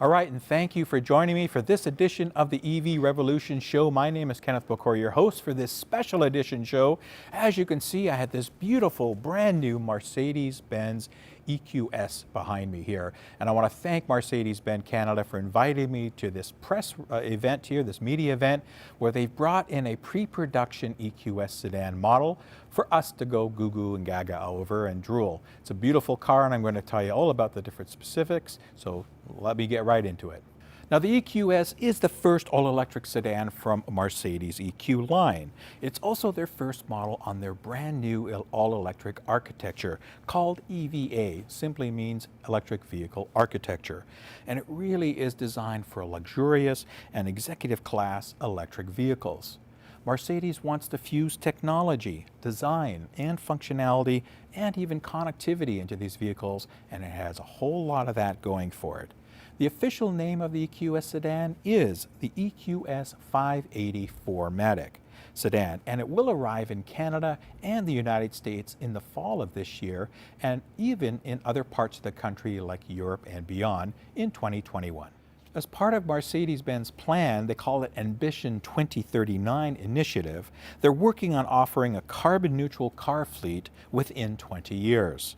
All right, and thank you for joining me for this edition of the EV Revolution Show. My name is Kenneth Bokor, your host for this special edition show. As you can see, I had this beautiful, brand new Mercedes-Benz EQS behind me here. And I want to thank Mercedes-Benz Canada for inviting me to this press event here, this media event, where they've brought in a pre-production EQS sedan model for us to go goo-goo and gaga over and drool. It's a beautiful car, and I'm going to tell you all about the different specifics, so let me get right into it. Now, the EQS is the first all-electric sedan from Mercedes EQ line. It's also their first model on their brand new all-electric architecture called EVA, simply means electric vehicle architecture. And it really is designed for luxurious and executive class electric vehicles. Mercedes wants to fuse technology, design, and functionality, and even connectivity into these vehicles, and it has a whole lot of that going for it. The official name of the EQS sedan is the EQS 580 4Matic sedan, and it will arrive in Canada and the United States in the fall of this year, and even in other parts of the country like Europe and beyond in 2021. As part of Mercedes-Benz plan, they call it Ambition 2039 initiative, they're working on offering a carbon-neutral car fleet within 20 years.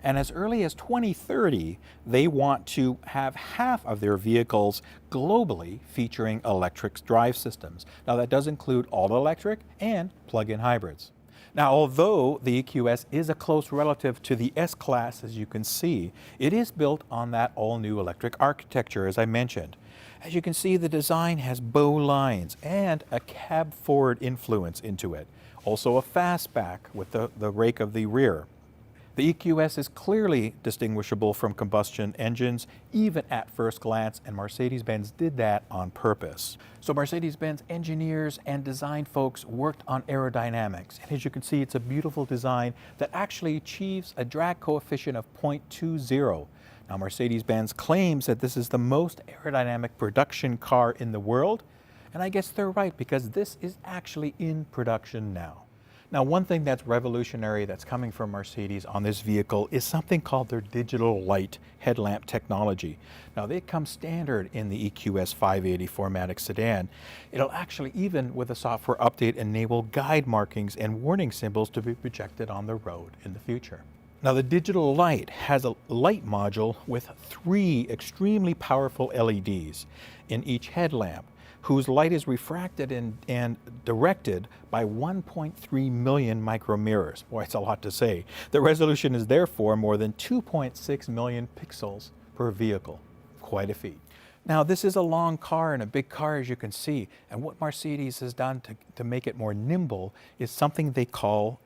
And as early as 2030, they want to have half of their vehicles globally featuring electric drive systems. Now that does include all electric and plug-in hybrids. Now, although the EQS is a close relative to the S-Class, as you can see, it is built on that all-new electric architecture, as I mentioned. As you can see, the design has bow lines and a cab-forward influence into it. Also a fastback with the rake of the rear. The EQS is clearly distinguishable from combustion engines, even at first glance, and Mercedes-Benz did that on purpose. So Mercedes-Benz engineers and design folks worked on aerodynamics, and as you can see, it's a beautiful design that actually achieves a drag coefficient of 0.20. Now, Mercedes-Benz claims that this is the most aerodynamic production car in the world, and I guess they're right, because this is actually in production now. Now, one thing that's revolutionary that's coming from Mercedes on this vehicle is something called their digital light headlamp technology. Now, they come standard in the EQS 580 4Matic sedan. It'll actually, even with a software update, enable guide markings and warning symbols to be projected on the road in the future. Now, the digital light has a light module with 3 extremely powerful LEDs in each headlamp, whose light is refracted and directed by 1.3 million micromirrors. Boy, it's a lot to say. The resolution is therefore more than 2.6 million pixels per vehicle. Quite a feat. Now, this is a long car and a big car, as you can see, and what Mercedes has done to make it more nimble is something they call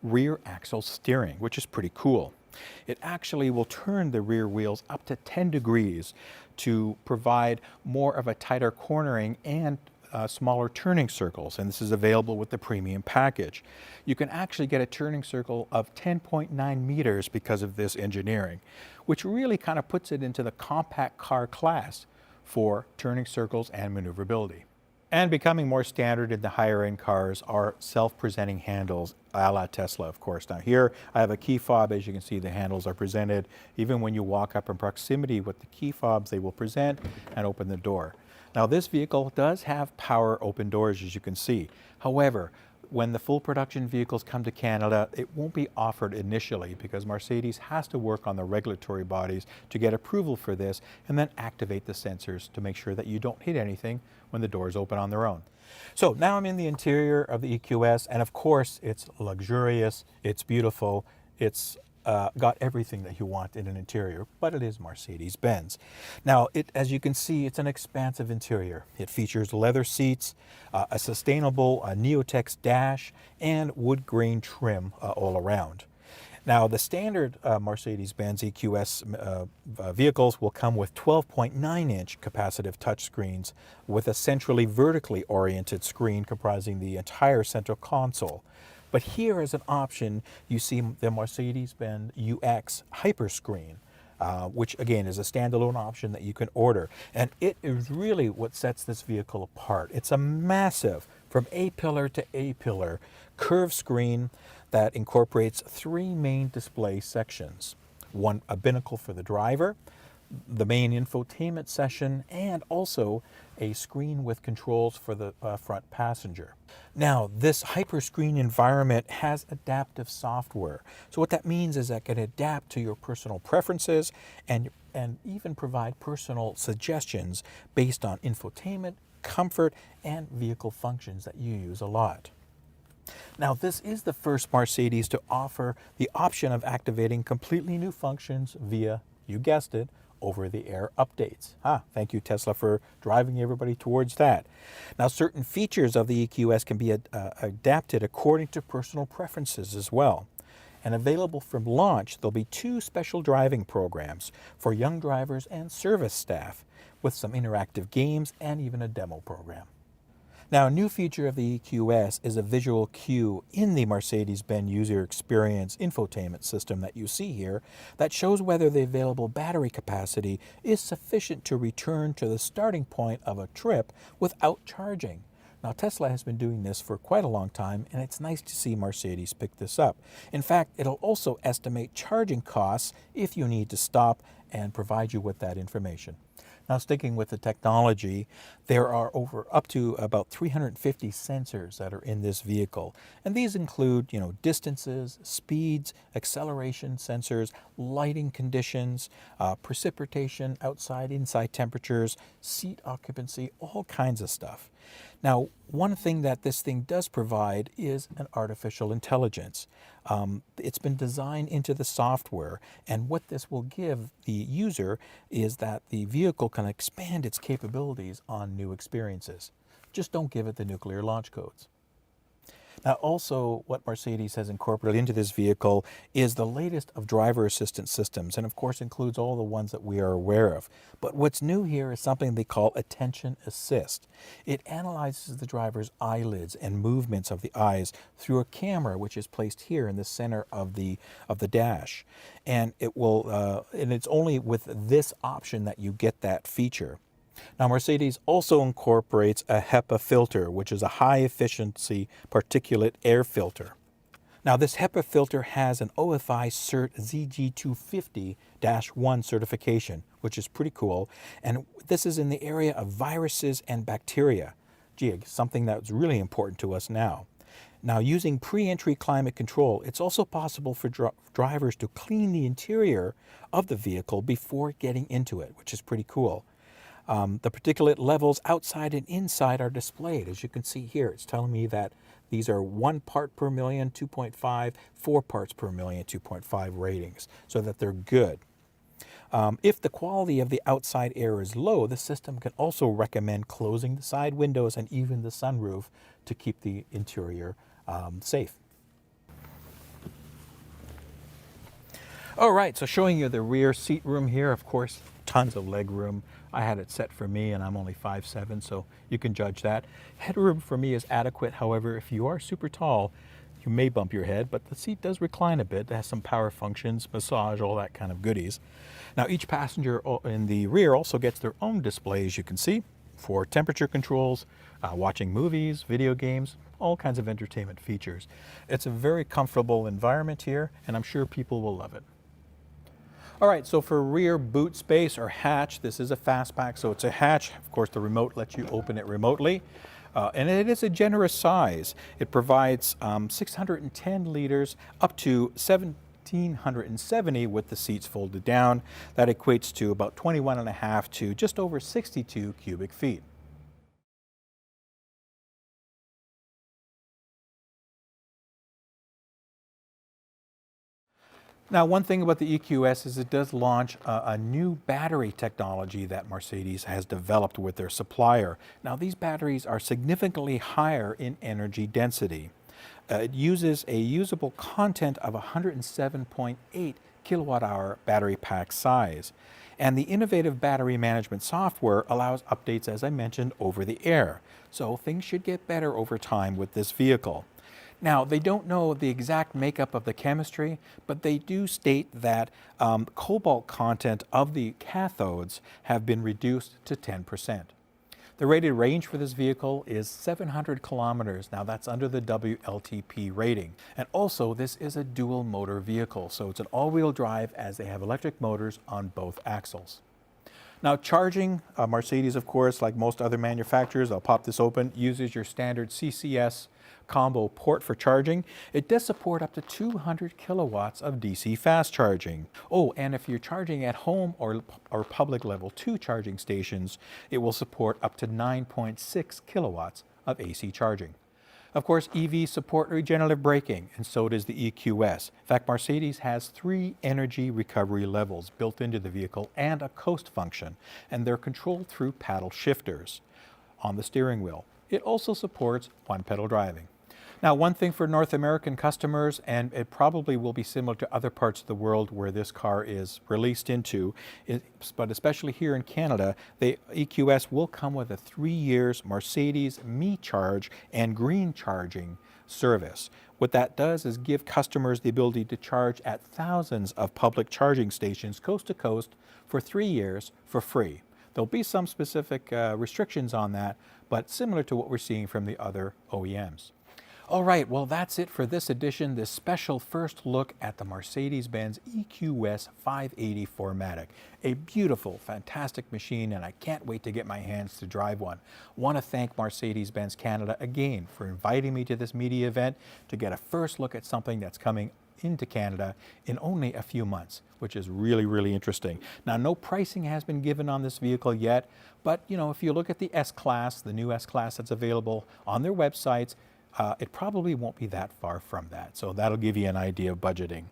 rear axle steering, which is pretty cool. It actually will turn the rear wheels up to 10 degrees to provide more of a tighter cornering and smaller turning circles, and this is available with the premium package. You can actually get a turning circle of 10.9 meters because of this engineering, which really kind of puts it into the compact car class for turning circles and maneuverability. And becoming more standard in the higher end cars are self-presenting handles, a la Tesla, of course. Now here I have a key fob. As you can see, the handles are presented. Even when you walk up in proximity with the key fobs, they will present and open the door. Now this vehicle does have power open doors, as you can see. However, when the full production vehicles come to Canada, it won't be offered initially because Mercedes has to work on the regulatory bodies to get approval for this and then activate the sensors to make sure that you don't hit anything when the doors open on their own. So now I'm in the interior of the EQS, and of course it's luxurious, it's beautiful, it's got everything that you want in an interior, but it is Mercedes-Benz. Now, as you can see, it's an expansive interior. It features leather seats, a sustainable Neotex dash, and wood grain trim all around. Now, the standard Mercedes-Benz EQS vehicles will come with 12.9-inch capacitive touchscreens with a centrally vertically oriented screen comprising the entire central console. But here as an option, you see the Mercedes-Benz UX Hyperscreen, which again is a standalone option that you can order. And it is really what sets this vehicle apart. It's a massive, from A-pillar to A-pillar, curved screen that incorporates 3 main display sections. A binnacle for the driver, the main infotainment session, and also a screen with controls for the front passenger. Now, this hyperscreen environment has adaptive software. So what that means is that it can adapt to your personal preferences and even provide personal suggestions based on infotainment, comfort, and vehicle functions that you use a lot. Now, this is the first Mercedes to offer the option of activating completely new functions via, you guessed it, over-the-air updates. Thank you, Tesla, for driving everybody towards that. Now, certain features of the EQS can be adapted according to personal preferences as well. And available from launch, there'll be 2 special driving programs for young drivers and service staff, with some interactive games and even a demo program. Now, a new feature of the EQS is a visual cue in the Mercedes-Benz user experience infotainment system that you see here that shows whether the available battery capacity is sufficient to return to the starting point of a trip without charging. Now, Tesla has been doing this for quite a long time, and it's nice to see Mercedes pick this up. In fact, it'll also estimate charging costs if you need to stop and provide you with that information. Now, sticking with the technology, there are up to about 350 sensors that are in this vehicle. And these include, distances, speeds, acceleration sensors, lighting conditions, precipitation, outside, inside temperatures, seat occupancy, all kinds of stuff. Now, one thing that this thing does provide is an artificial intelligence. It's been designed into the software, and what this will give the user is that the vehicle can expand its capabilities on new experiences. Just don't give it the nuclear launch codes. Now, also, what Mercedes has incorporated into this vehicle is the latest of driver assistance systems, and of course includes all the ones that we are aware of. But what's new here is something they call Attention Assist. It analyzes the driver's eyelids and movements of the eyes through a camera, which is placed here in the center of the dash. And it will, and it's only with this option that you get that feature. Now, Mercedes also incorporates a HEPA filter, which is a high-efficiency particulate air filter. Now, this HEPA filter has an OFI CERT ZG250-1 certification, which is pretty cool, and this is in the area of viruses and bacteria. Gee, something that's really important to us now. Now, using pre-entry climate control, it's also possible for drivers to clean the interior of the vehicle before getting into it, which is pretty cool. The particulate levels outside and inside are displayed. As you can see here, it's telling me that these are 1 part per million, 2.5, 4 parts per million, 2.5 ratings, so that they're good. If the quality of the outside air is low, the system can also recommend closing the side windows and even the sunroof to keep the interior safe. All right, so showing you the rear seat room here, of course, tons of leg room. I had it set for me and I'm only 5'7", so you can judge that. Headroom for me is adequate. However, if you are super tall, you may bump your head, but the seat does recline a bit. It has some power functions, massage, all that kind of goodies. Now, each passenger in the rear also gets their own display, as you can see, for temperature controls, watching movies, video games, all kinds of entertainment features. It's a very comfortable environment here, and I'm sure people will love it. All right, so for rear boot space or hatch, this is a fastpack, so it's a hatch. Of course, the remote lets you open it remotely, and it is a generous size. It provides 610 liters up to 1,770 with the seats folded down. That equates to about 21.5 to just over 62 cubic feet. Now, one thing about the EQS is it does launch a new battery technology that Mercedes has developed with their supplier. Now, these batteries are significantly higher in energy density. It uses a usable content of 107.8 kilowatt-hour battery pack size. And the innovative battery management software allows updates, as I mentioned, over the air. So things should get better over time with this vehicle. Now, they don't know the exact makeup of the chemistry, but they do state that cobalt content of the cathodes have been reduced to 10%. The rated range for this vehicle is 700 kilometers. Now, that's under the WLTP rating. And also, this is a dual motor vehicle, so it's an all-wheel drive as they have electric motors on both axles. Now charging, Mercedes of course, like most other manufacturers, I'll pop this open, uses your standard CCS combo port for charging. It does support up to 200 kilowatts of DC fast charging. Oh, and if you're charging at home or public level 2 charging stations, it will support up to 9.6 kilowatts of AC charging. Of course, EVs support regenerative braking, and so does the EQS. In fact, Mercedes has 3 energy recovery levels built into the vehicle and a coast function, and they're controlled through paddle shifters on the steering wheel. It also supports one-pedal driving. Now, one thing for North American customers, and it probably will be similar to other parts of the world where this car is released into, but especially here in Canada, the EQS will come with a 3 years Mercedes Me Charge and green charging service. What that does is give customers the ability to charge at thousands of public charging stations coast to coast for 3 years for free. There'll be some specific restrictions on that, but similar to what we're seeing from the other OEMs. All right, well, that's it for this edition, this special first look at the Mercedes-Benz EQS 580 4Matic. A beautiful, fantastic machine, and I can't wait to get my hands to drive one. Want to thank Mercedes-Benz Canada again for inviting me to this media event to get a first look at something that's coming into Canada in only a few months, which is really, really interesting. Now, no pricing has been given on this vehicle yet, but if you look at the S-Class, the new S-Class that's available on their websites, it probably won't be that far from that. So that'll give you an idea of budgeting.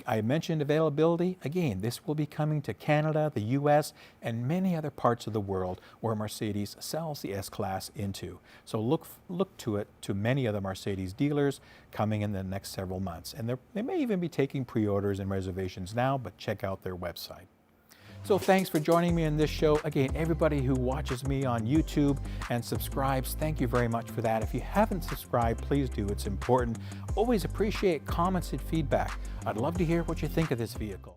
I mentioned availability. Again, this will be coming to Canada, the US, and many other parts of the world where Mercedes sells the S-Class into. So look to it to many of the Mercedes dealers coming in the next several months. And they may even be taking pre-orders and reservations now, but check out their website. So thanks for joining me in this show. Again, everybody who watches me on YouTube and subscribes, thank you very much for that. If you haven't subscribed, please do. It's important. Always appreciate comments and feedback. I'd love to hear what you think of this vehicle.